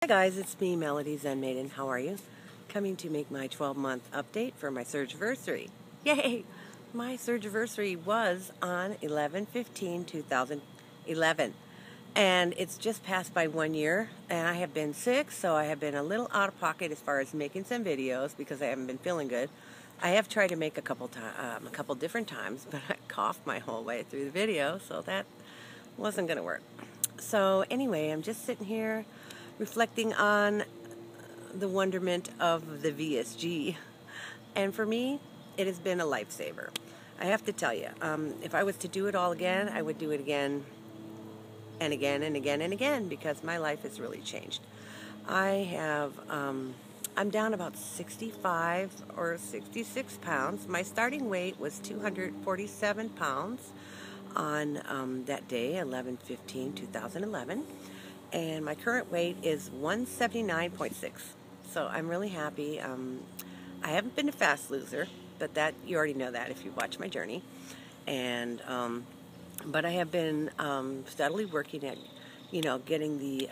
Hi guys, it's me, Melody Zen Maiden. How are you? Coming to make my 12-month update for my Surgiversary. Yay! My Surgiversary was on 11/15/2011. And it's just passed by 1 year, and I have been sick, so I have been a little out of pocket as far as making some videos because I haven't been feeling good. I have tried to make a couple different times, but I coughed my whole way through the video, so that wasn't going to work. So anyway, I'm just sitting here reflecting on the wonderment of the VSG. And for me, it has been a lifesaver. I have to tell you, if I was to do it all again, I would do it again and again and again and again because my life has really changed. I'm down about 65 or 66 pounds. My starting weight was 247 pounds on that day, 11/15/2011. And my current weight is 179.6. So I'm really happy. I haven't been a fast loser, but that you already know that if you watch my journey. And but I have been steadily working at, getting the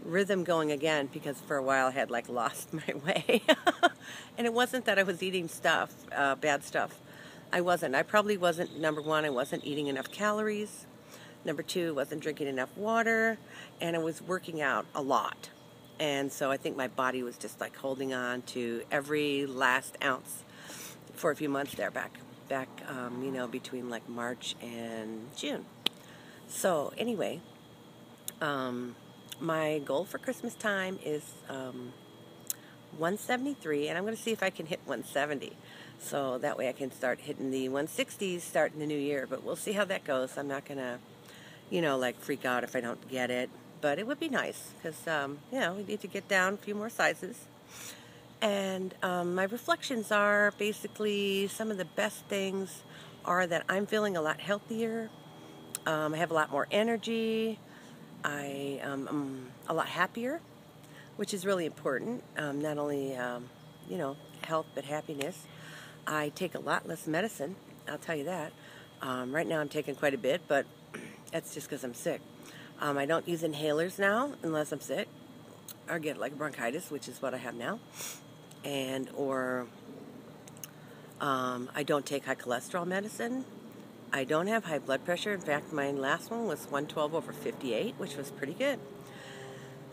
rhythm going again because for a while I had lost my way. And it wasn't that I was eating stuff, bad stuff. I wasn't. I probably wasn't, number one, I wasn't eating enough calories. Number two, wasn't drinking enough water, and I was working out a lot. And so I think my body was just holding on to every last ounce for a few months there back, between March and June. So anyway, my goal for Christmas time is 173, and I'm going to see if I can hit 170. So that way I can start hitting the 160s starting the new year. But we'll see how that goes. I'm not going to freak out if I don't get it. But it would be nice because, we need to get down a few more sizes. And my reflections are basically some of the best things are that I'm feeling a lot healthier. I have a lot more energy. I am a lot happier, which is really important. Not only, health, but happiness. I take a lot less medicine, I'll tell you that. Right now I'm taking quite a bit, but that's just because I'm sick. I don't use inhalers now unless I'm sick or get bronchitis, which is what I have now. I don't take high cholesterol medicine. I don't have high blood pressure. In fact, my last one was 112/58, which was pretty good.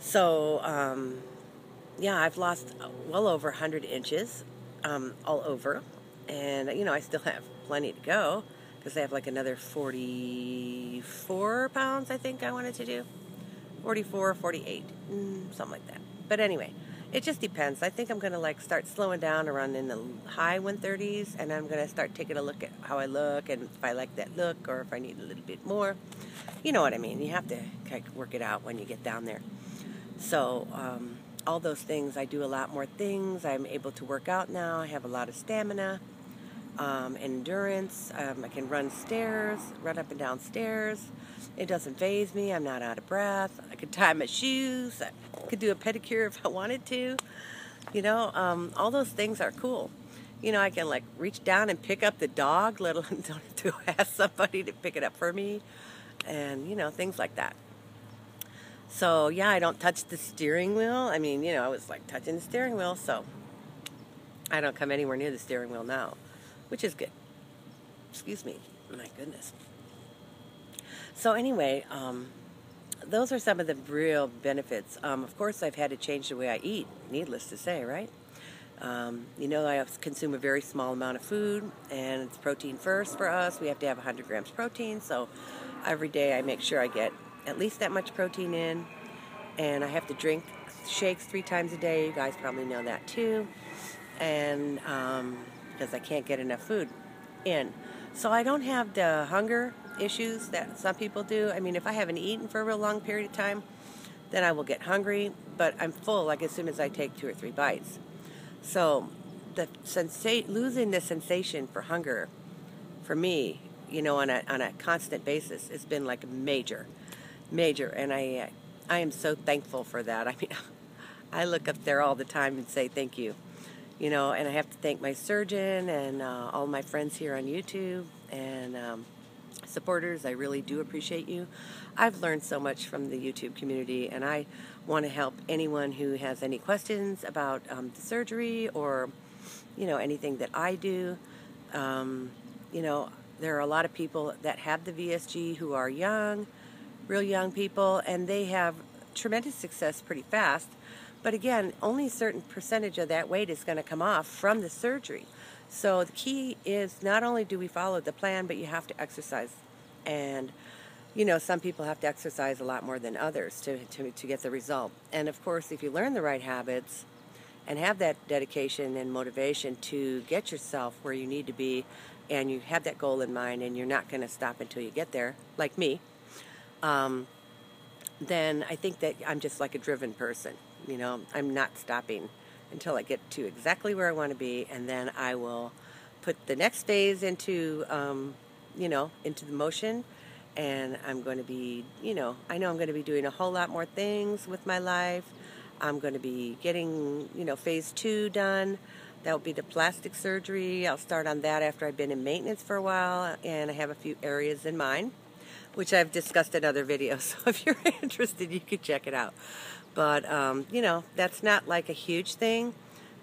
So, I've lost well over 100 inches all over. And, I still have plenty to go because I have another 44 pounds I think I wanted to do. 44, 48, something like that. But anyway, it just depends. I think I'm going to start slowing down around in the high 130s, and I'm going to start taking a look at how I look and if I like that look or if I need a little bit more. You know what I mean. You have to work it out when you get down there. So all those things, I do a lot more things. I'm able to work out now. I have a lot of stamina. Endurance. I can run up and down stairs. It doesn't faze me. I'm not out of breath. I could tie my shoes. I could do a pedicure if I wanted to. All those things are cool. I can reach down and pick up the dog, let alone don't have to ask somebody to pick it up for me, and things like that. So I don't touch the steering wheel. I mean, I was touching the steering wheel, so I don't come anywhere near the steering wheel now, which is good. Excuse me. My goodness. So anyway, those are some of the real benefits. Of course, I've had to change the way I eat, needless to say, right? I consume a very small amount of food, and it's protein first for us. We have to have 100 grams protein, so every day I make sure I get at least that much protein in, and I have to drink shakes 3 times a day. You guys probably know that too. And because I can't get enough food in. So I don't have the hunger issues that some people do. I mean, if I haven't eaten for a real long period of time, then I will get hungry, but I'm full as soon as I take 2 or 3 bites. So losing the sensation for hunger for me, on a constant basis, it's been major, and I am so thankful for that. I mean, I look up there all the time and say thank you. And I have to thank my surgeon and all my friends here on YouTube. And supporters, I really do appreciate you. I've learned so much from the YouTube community, and I want to help anyone who has any questions about the surgery or, anything that I do. Um, there are a lot of people that have the VSG who are young, real young people, and they have tremendous success pretty fast. But again, only a certain percentage of that weight is going to come off from the surgery. So the key is not only do we follow the plan, but you have to exercise. And, some people have to exercise a lot more than others to get the result. And of course, if you learn the right habits and have that dedication and motivation to get yourself where you need to be, and you have that goal in mind and you're not going to stop until you get there, like me, then I think that I'm just like a driven person. I'm not stopping until I get to exactly where I want to be, and then I will put the next phase into the motion, and I'm going to be, I know I'm going to be doing a whole lot more things with my life. I'm going to be getting, phase 2 done. That will be the plastic surgery. I'll start on that after I've been in maintenance for a while, and I have a few areas in mind, which I've discussed in other videos. So if you're interested, you could check it out. But, that's not like a huge thing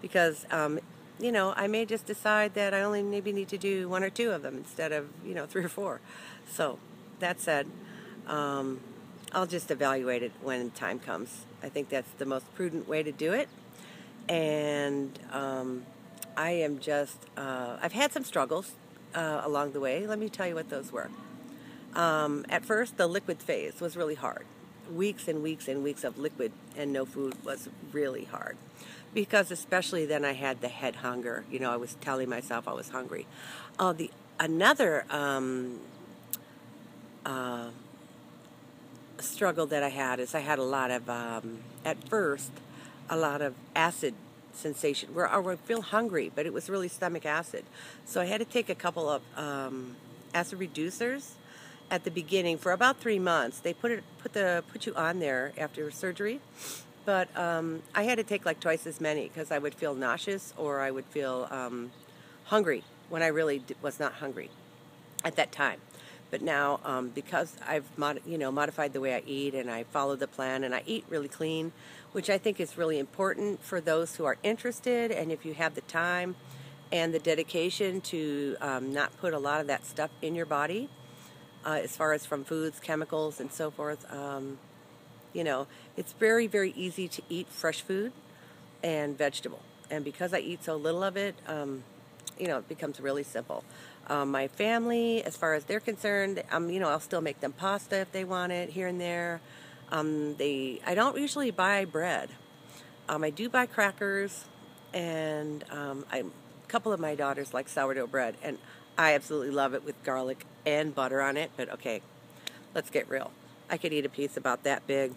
because, I may just decide that I only maybe need to do 1 or 2 of them instead of, 3 or 4. So that said, I'll just evaluate it when time comes. I think that's the most prudent way to do it. And I am just, I've had some struggles along the way. Let me tell you what those were. At first, the liquid phase was really hard. Weeks and weeks and weeks of liquid and no food was really hard. Because especially then I had the head hunger. I was telling myself I was hungry. Another struggle that I had is I had a lot of, at first, a lot of acid sensation where I would feel hungry, but it was really stomach acid. So I had to take a couple of acid reducers at the beginning for about 3 months. They put you on there after surgery, but I had to take like twice as many because I would feel nauseous or I would feel hungry when I really was not hungry at that time. But now, because I've modified the way I eat and I follow the plan and I eat really clean, which I think is really important for those who are interested, and if you have the time and the dedication to not put a lot of that stuff in your body, as far as from foods, chemicals, and so forth, it's very, very easy to eat fresh food and vegetable. And because I eat so little of it, it becomes really simple. My family, as far as they're concerned, I'll still make them pasta if they want it here and there. I don't usually buy bread. I do buy crackers, and a couple of my daughters like sourdough bread, and I absolutely love it with garlic and butter on it. But okay, let's get real. I could eat a piece about that big.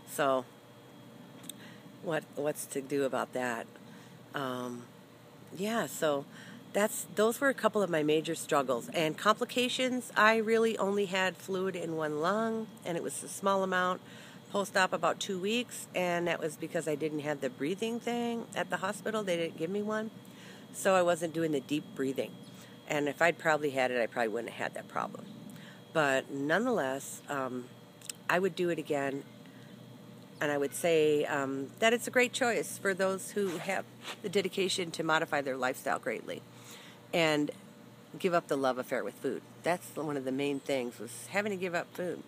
So what's to do about that? So those were a couple of my major struggles and complications. I really only had fluid in one lung, and it was a small amount. Post-op about 2 weeks, and that was because I didn't have the breathing thing at the hospital. They didn't give me one, so I wasn't doing the deep breathing. And if I'd probably had it, I probably wouldn't have had that problem. But nonetheless, I would do it again. And I would say that it's a great choice for those who have the dedication to modify their lifestyle greatly and give up the love affair with food. That's one of the main things, was having to give up food.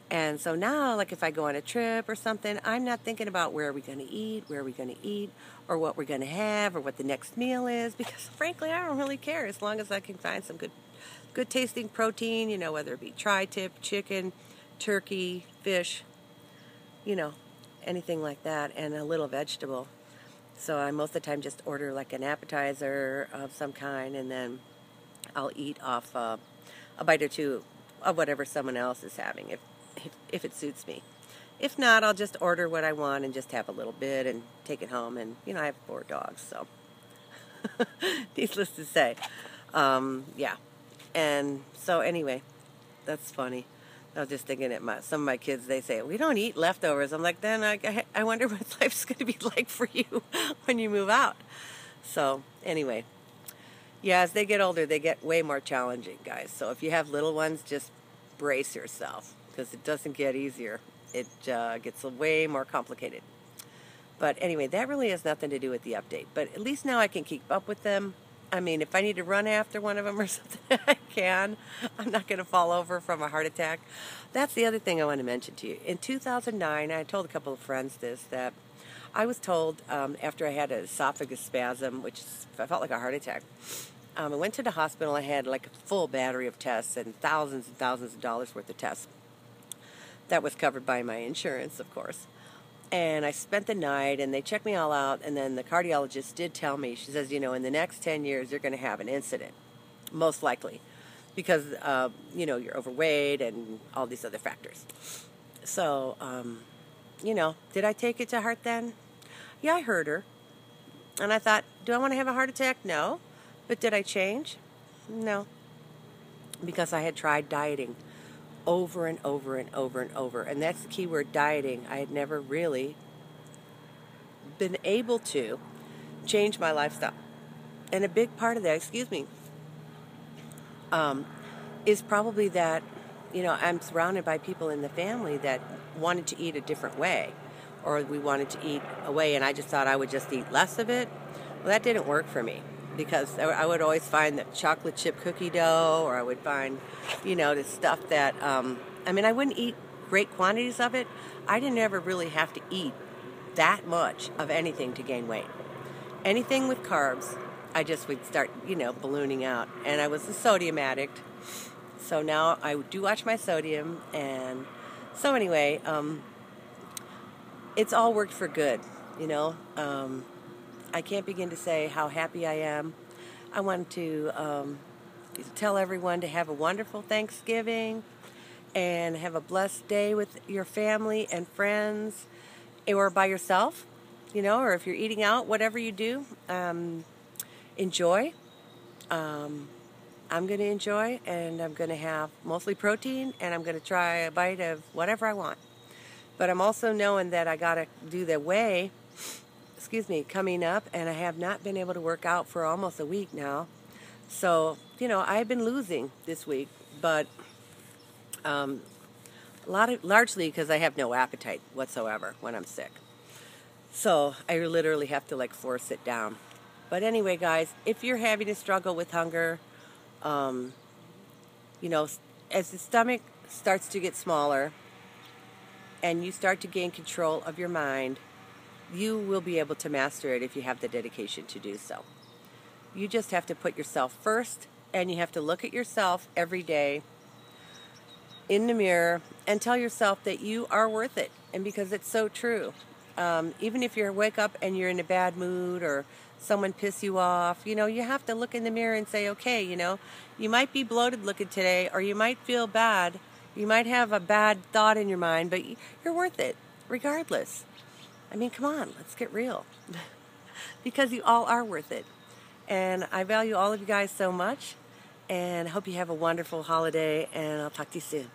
And so now, like if I go on a trip or something, I'm not thinking about where are we going to eat, or what we're going to have, or what the next meal is, because frankly, I don't really care as long as I can find some good tasting protein, whether it be tri-tip, chicken, turkey, fish, anything like that, and a little vegetable. So I most of the time just order like an appetizer of some kind, and then I'll eat off a bite or two of whatever someone else is having, if it suits me. If not, I'll just order what I want and just have a little bit and take it home. And I have 4 dogs, so needless to say, yeah. And so anyway, that's funny. I was just thinking that some of my kids, they say, we don't eat leftovers. I'm like, then I wonder what life's going to be like for you when you move out. So anyway, Yeah, as they get older, they get way more challenging, guys. So if you have little ones, just brace yourself because it doesn't get easier. It gets way more complicated. But anyway, that really has nothing to do with the update. But at least now I can keep up with them. I mean, if I need to run after one of them or something, I can. I'm not going to fall over from a heart attack. That's the other thing I want to mention to you. In 2009, I told a couple of friends this, that I was told after I had an esophagus spasm, which I felt like a heart attack, I went to the hospital. I had like a full battery of tests and thousands of dollars worth of tests. That was covered by my insurance, of course. And I spent the night, and they checked me all out, and then the cardiologist did tell me, she says, in the next 10 years, you're going to have an incident, most likely, because, you're overweight and all these other factors. So, did I take it to heart then? Yeah, I heard her. And I thought, do I want to have a heart attack? No. But did I change? No. Because I had tried dieting over and over and over and over. And that's the key word, dieting. I had never really been able to change my lifestyle. And a big part of that, is probably that, I'm surrounded by people in the family that wanted to eat a different way. Or we wanted to eat a way, and I just thought I would just eat less of it. Well, that didn't work for me. Because I would always find the chocolate chip cookie dough, or I would find, the stuff that, I wouldn't eat great quantities of it. I didn't ever really have to eat that much of anything to gain weight. Anything with carbs, I just would start, ballooning out. And I was a sodium addict. So now I do watch my sodium. And so anyway, it's all worked for good, I can't begin to say how happy I am. I want to tell everyone to have a wonderful Thanksgiving and have a blessed day with your family and friends, or by yourself, or if you're eating out, whatever you do, enjoy. I'm going to enjoy, and I'm going to have mostly protein, and I'm going to try a bite of whatever I want. But I'm also knowing that I got to do the weigh, coming up, and I have not been able to work out for almost a week now. So, I've been losing this week, but largely because I have no appetite whatsoever when I'm sick. So I literally have to force it down. But anyway, guys, if you're having a struggle with hunger, as the stomach starts to get smaller and you start to gain control of your mind, you will be able to master it if you have the dedication to do so. You just have to put yourself first, and you have to look at yourself every day in the mirror and tell yourself that you are worth it. And because it's so true. Even if you wake up and you're in a bad mood or someone piss you off, you have to look in the mirror and say, okay, you might be bloated looking today, or you might feel bad. You might have a bad thought in your mind, but you're worth it regardless. Come on, let's get real. Because you all are worth it. And I value all of you guys so much. And I hope you have a wonderful holiday. And I'll talk to you soon.